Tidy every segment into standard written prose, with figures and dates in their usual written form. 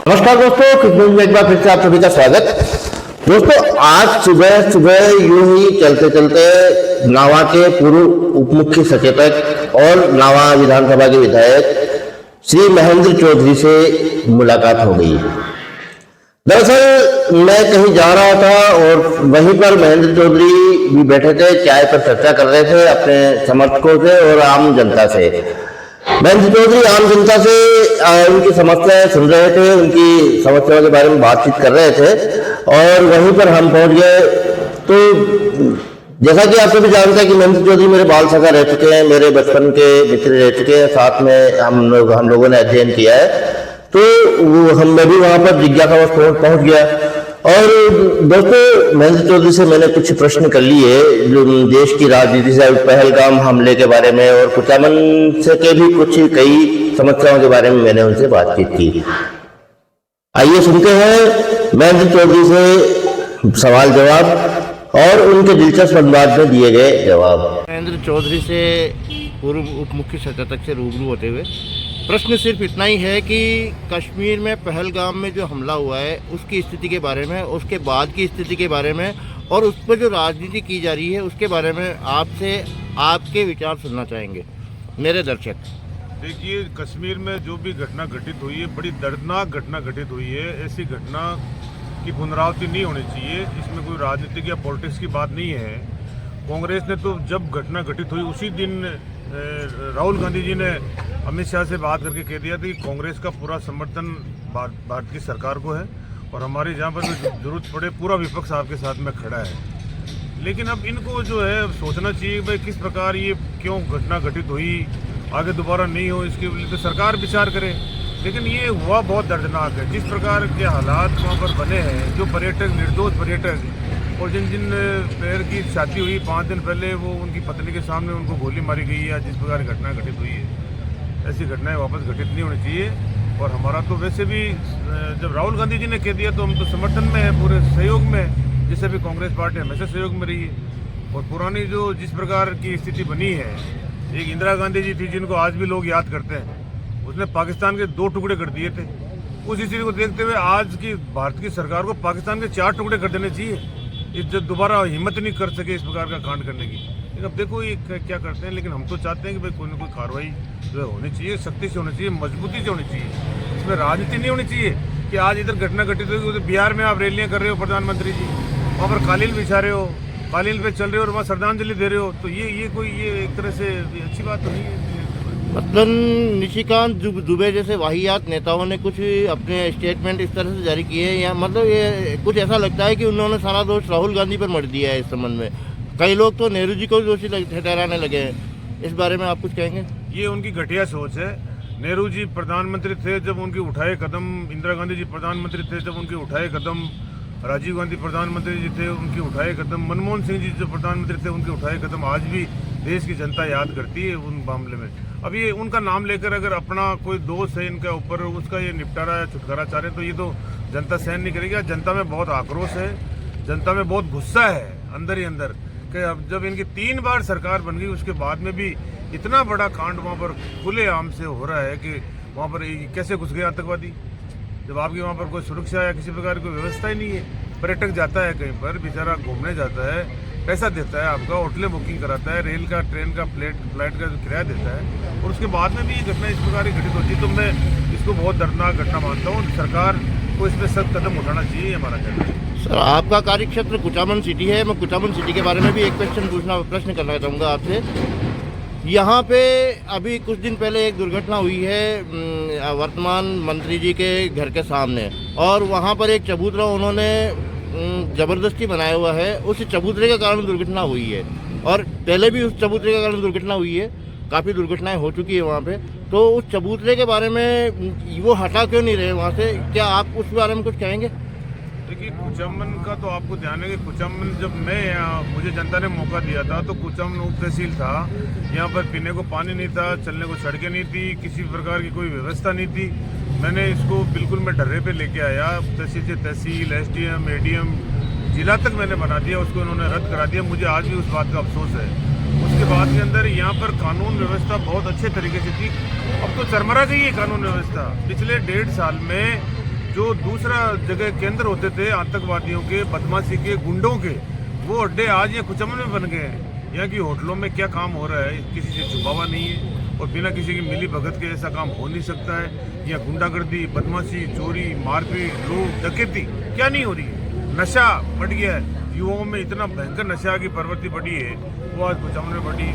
नमस्कार दोस्तों, कितने में एक बार फिर से आप सभी का स्वागत। दोस्तों, आज सुबह सुबह यूं ही चलते चलते नावा के पूर्व उप मुख्य सचेतक और नावा विधानसभा के विधायक श्री महेंद्र चौधरी से मुलाकात हो गई। दरअसल मैं कहीं जा रहा था और वहीं पर महेंद्र चौधरी भी बैठे थे, चाय पर चर्चा कर रहे थे अपने समर्थकों से और आम जनता से। महेंद्र चौधरी आम जनता से उनकी समस्याएं सुन रहे थे, उनकी समस्याओं के बारे में बातचीत कर रहे थे और वहीं पर हम पहुंच गए। तो जैसा कि आप सभी जानते हैं कि महेंद्र चौधरी मेरे बाल सखा रह चुके हैं, मेरे बचपन के मित्र रह चुके हैं, साथ में हम लोगों ने अध्ययन किया है। तो मैं भी वहां पर जिज्ञासावश पहुंच गया और दोस्तों महेंद्र चौधरी से मैंने कुछ प्रश्न कर लिए देश की राजनीति से, पहलगाम हमले के बारे में और कुचामन से के भी कुछ कई समस्याओं के बारे में मैंने उनसे बातचीत की। आइए सुनते हैं महेंद्र चौधरी से सवाल जवाब और उनके दिलचस्प अंदाज में दिए गए जवाब। महेंद्र चौधरी से पूर्व उप मुख्य सचेतक से रूबरू होते हुए प्रश्न सिर्फ इतना ही है कि कश्मीर में पहलगाम में जो हमला हुआ है उसकी स्थिति के बारे में, उसके बाद की स्थिति के बारे में और उस पर जो राजनीति की जा रही है उसके बारे में आपसे आपके विचार सुनना चाहेंगे मेरे दर्शक। देखिए, कश्मीर में जो भी घटना घटित हुई है, बड़ी दर्दनाक घटना घटित हुई है। ऐसी घटना की पुनरावृत्ति नहीं होनी चाहिए। इसमें कोई राजनीतिक या पॉलिटिक्स की बात नहीं है। कांग्रेस ने तो जब घटना घटित हुई उसी दिन राहुल गांधी जी ने अमित शाह से बात करके कह दिया था कि कांग्रेस का पूरा समर्थन भारत की सरकार को है और हमारी जहाँ पर भी जरूरत पड़े पूरा विपक्ष आपके साथ में खड़ा है। लेकिन अब इनको जो है सोचना चाहिए भाई किस प्रकार ये क्यों घटना घटित हुई, आगे दोबारा नहीं हो इसके लिए तो सरकार विचार करे। लेकिन ये हुआ बहुत दर्दनाक है। जिस प्रकार के हालात वहाँ पर बने हैं, जो पर्यटक, निर्दोष पर्यटक और जिन पैर की छाती हुई 5 दिन पहले, वो उनकी पत्नी के सामने उनको गोली मारी गई है, जिस प्रकार घटना घटित हुई है, ऐसी घटनाएं वापस घटित नहीं होनी चाहिए। और हमारा तो वैसे भी जब राहुल गांधी जी ने कह दिया तो हम तो समर्थन में है, पूरे सहयोग में, जिससे भी कांग्रेस पार्टी हमेशा सहयोग में रही है। और पुरानी जो जिस प्रकार की स्थिति बनी है, एक इंदिरा गांधी जी थी जिनको आज भी लोग याद करते हैं, उसने पाकिस्तान के 2 टुकड़े कर दिए थे। उस स्थिति को देखते हुए आज की भारत की सरकार को पाकिस्तान के 4 टुकड़े कर देने चाहिए। इस दोबारा हिम्मत नहीं कर सके इस प्रकार का कांड करने की। लेकिन अब देखो ये क्या करते हैं। लेकिन हम तो चाहते हैं कि भाई कोई ना कोई कार्रवाई जो है होनी चाहिए, सख्ती से होनी चाहिए, मजबूती से होनी चाहिए। इसमें राजनीति नहीं होनी चाहिए कि आज इधर घटना घटित होगी, उधर बिहार में आप रैलियाँ कर रहे हो प्रधानमंत्री जी, वहाँ पर कालीन बिछा रहे हो, कालीन पे चल रहे हो और वहाँ श्रद्धांजलि दे रहे हो। तो ये एक तरह से अच्छी बात तो नहीं है। मतलब निशिकांत दुबे जैसे वाहियात नेताओं ने कुछ अपने स्टेटमेंट इस तरह से जारी किए हैं, या मतलब ये कुछ ऐसा लगता है कि उन्होंने सारा दोष राहुल गांधी पर मढ़ दिया है इस संबंध में। कई लोग तो नेहरू जी को दोषी ठहराने लगे हैं। इस बारे में आप कुछ कहेंगे? ये उनकी घटिया सोच है। नेहरू जी प्रधानमंत्री थे जब उनके उठाए कदम, इंदिरा गांधी जी प्रधानमंत्री थे जब उनके उठाए कदम, राजीव गांधी प्रधानमंत्री जी थे उनके उठाए कदम, मनमोहन सिंह जी जो प्रधानमंत्री थे उनके उठाए कदम आज भी देश की जनता याद करती है उन मामले में। अब ये उनका नाम लेकर अगर अपना कोई दोष है इनके ऊपर, उसका ये निपटारा या छुटकारा चाह रहे तो ये तो जनता सहन नहीं करेगी। जनता में बहुत आक्रोश है, जनता में बहुत गुस्सा है अंदर ही अंदर कि अब जब इनकी 3 बार सरकार बन गई उसके बाद में भी इतना बड़ा कांड वहाँ पर खुलेआम से हो रहा है कि वहाँ पर कैसे घुस गए आतंकवादी। जब आपकी वहाँ पर कोई सुरक्षा या किसी प्रकार की व्यवस्था ही नहीं है। पर्यटक जाता है कहीं पर, बेचारा घूमने जाता है, पैसा देता है, आपका होटलें बुकिंग कराता है, रेल का, ट्रेन का, फ्लाइट का किराया देता है और उसके बाद में भी ये घटना इस प्रकार की घटित होती है। तो मैं इसको बहुत दर्दनाक घटना मानता हूँ। सरकार को इस पर सख्त कदम उठाना चाहिए, हमारा कहना है। सर, आपका कार्य क्षेत्र कुचामन सिटी है। मैं कुचामन सिटी के बारे में भी एक प्रश्न करना चाहूँगा आपसे। यहाँ पे अभी कुछ दिन पहले एक दुर्घटना हुई है वर्तमान मंत्री जी के घर के सामने, और वहाँ पर एक चबूतरा उन्होंने ज़बरदस्ती बनाया हुआ है। उस चबूतरे के कारण दुर्घटना हुई है और पहले भी उस चबूतरे के कारण दुर्घटना हुई है। काफ़ी दुर्घटनाएं हो चुकी है वहाँ पे। तो उस चबूतरे के बारे में वो हटा क्यों नहीं रहे वहाँ से? क्या आप उस बारे में कुछ कहेंगे? देखिए, कुचामन का तो आपको ध्यान है कि कुचामन जब मैं यहाँ, मुझे जनता ने मौका दिया था तो कुचामन उप तहसील था। यहाँ पर पीने को पानी नहीं था, चलने को सड़कें नहीं थी, किसी प्रकार की कोई व्यवस्था नहीं थी। मैंने इसको बिल्कुल मैं ढर्रे पे लेके आया। तहसील से तहसील, SDM, ADM, जिला तक मैंने बना दिया, उसको उन्होंने रद्द करा दिया। मुझे आज भी उस बात का अफसोस है। उसके बाद के अंदर यहाँ पर कानून व्यवस्था बहुत अच्छे तरीके से थी। अब तो चरमरा गई है कानून व्यवस्था। पिछले 1.5 साल में जो दूसरा जगह केंद्र होते थे आतंकवादियों के, बदमाशी के, गुंडों के, वो अड्डे आज ये कुचमन में बन गए हैं। यहाँ की होटलों में क्या काम हो रहा है किसी से छुपा हुआ नहीं है, और बिना किसी की मिली भगत के ऐसा काम हो नहीं सकता है। या गुंडागर्दी, बदमाशी, चोरी, मारपीट, लूट, डकैती क्या नहीं हो रही है। नशा बढ़ गया है, युवाओं में इतना भयंकर नशा की प्रवृत्ति बढ़ी है, वो आज कुचमन में बढ़ी।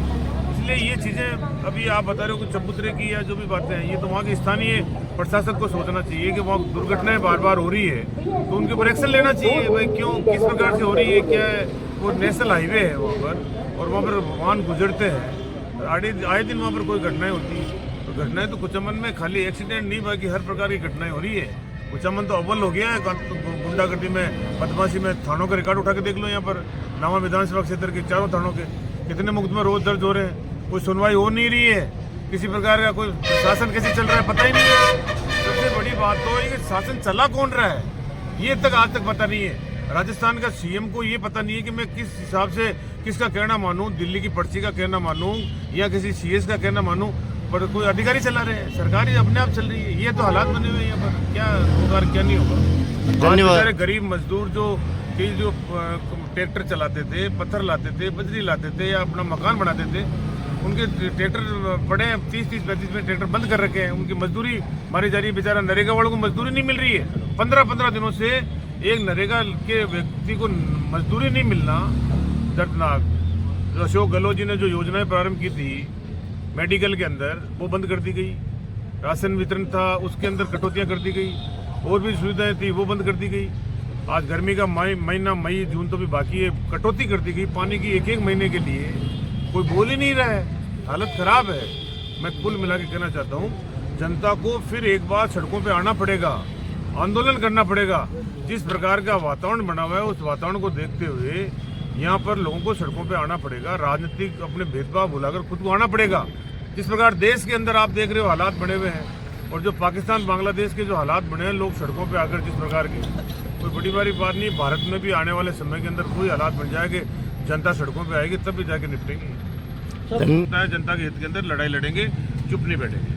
इसलिए ये चीज़ें अभी आप बता रहे हो कि चबूतरे की या जो भी बातें हैं, ये तो वहाँ के स्थानीय प्रशासन को सोचना चाहिए कि वहाँ दुर्घटनाएं बार बार हो रही है तो उनके ऊपर एक्शन लेना चाहिए। भाई क्यों, किस प्रकार से हो रही है, क्या है। वो नेशनल हाईवे है वहाँ पर, और वहाँ पर वाहन गुजरते हैं, आए दिन वहाँ पर कोई घटनाएं होती हैं। तो घटनाएं तो कुचमन में खाली एक्सीडेंट नहीं, बल्कि हर प्रकार की घटनाएं हो रही है। कुचमन तो अव्वल हो गया है गुंडागर्दी में, बदमाशी में। थानों का रिकॉर्ड उठा के देख लो, यहाँ पर नावा विधानसभा क्षेत्र के चारों थानों के कितने मुकदमे रोज दर्ज हो रहे हैं। कोई सुनवाई हो नहीं रही है, किसी प्रकार का कोई शासन कैसे चल रहा है पता ही नहीं है। सबसे बड़ी बात तो ये शासन चला कौन रहा है, ये तक आज तक पता नहीं है। राजस्थान का सीएम को ये पता नहीं है कि मैं किस हिसाब से किसका कहना मानूं, दिल्ली की पर्ची का कहना मानूं या किसी सीएस का कहना मानूं, पर कोई अधिकारी चला रहे हैं, सरकार अपने आप चल रही है। ये तो हालात बने हुए हैं यहाँ पर, क्या होगा क्या नहीं होगा। धन्यवाद। गरीब मजदूर जो ट्रैक्टर चलाते थे, पत्थर लाते थे, बजरी लाते थे या अपना मकान बनाते थे, उनके ट्रैक्टर पड़े 30-35 में ट्रैक्टर बंद कर रखे हैं, उनकी मजदूरी मारी जा रही है। बेचारा नरेगा वालों को मजदूरी नहीं मिल रही है। 15-15 दिनों से एक नरेगा के व्यक्ति को मजदूरी नहीं मिलना दर्दनाक। जो अशोक गहलोत जी ने जो योजनाएं प्रारंभ की थी मेडिकल के अंदर, वो बंद कर दी गई। राशन वितरण था, उसके अंदर कटौतियां कर दी गई। और भी सुविधाएं थी, वो बंद कर दी गई। आज गर्मी का महीना मई जून तो भी बाकी है, कटौती कर दी गई पानी की एक महीने के लिए। कोई बोल ही नहीं रहा है, हालत खराब है। मैं कुल मिला के कहना चाहता हूँ, जनता को फिर एक बार सड़कों पे आना पड़ेगा, आंदोलन करना पड़ेगा। जिस प्रकार का वातावरण बना हुआ है, उस वातावरण को देखते हुए यहाँ पर लोगों को सड़कों पे आना पड़ेगा। राजनीतिक अपने भेदभाव भुलाकर खुद को आना पड़ेगा। जिस प्रकार देश के अंदर आप देख रहे हो हालात बने हुए हैं, और जो पाकिस्तान बांग्लादेश के जो हालात बने हैं, लोग सड़कों पे आकर जिस प्रकार की, कोई बड़ी बड़ी बात नहीं। भारत में भी आने वाले समय के अंदर कोई हालात बन जाएंगे, जनता सड़कों पे आएगी, तब भी जाके निपटेंगे। जनता के हित के अंदर लड़ाई लड़ेंगे, चुप नहीं बैठेंगे।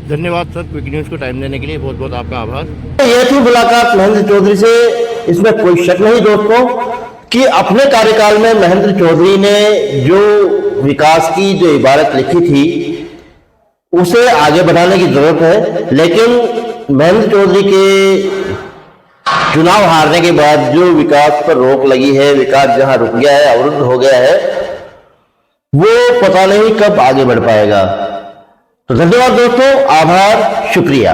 धन्यवाद सर, क्विक न्यूज़ को टाइम देने के लिए बहुत बहुत आपका आभार। ये थी मुलाकात महेंद्र चौधरी से। इसमें कोई शक नहीं दोस्तों कि अपने कार्यकाल में महेंद्र चौधरी ने जो विकास की जो इबारत लिखी थी उसे आगे बढ़ाने की जरूरत है। लेकिन महेंद्र चौधरी के चुनाव हारने के बाद जो विकास पर रोक लगी है, विकास जहां रुक गया है, अवरुद्ध हो गया है, वो पता नहीं कब आगे बढ़ पाएगा। तो धन्यवाद दोस्तों, आभार, शुक्रिया।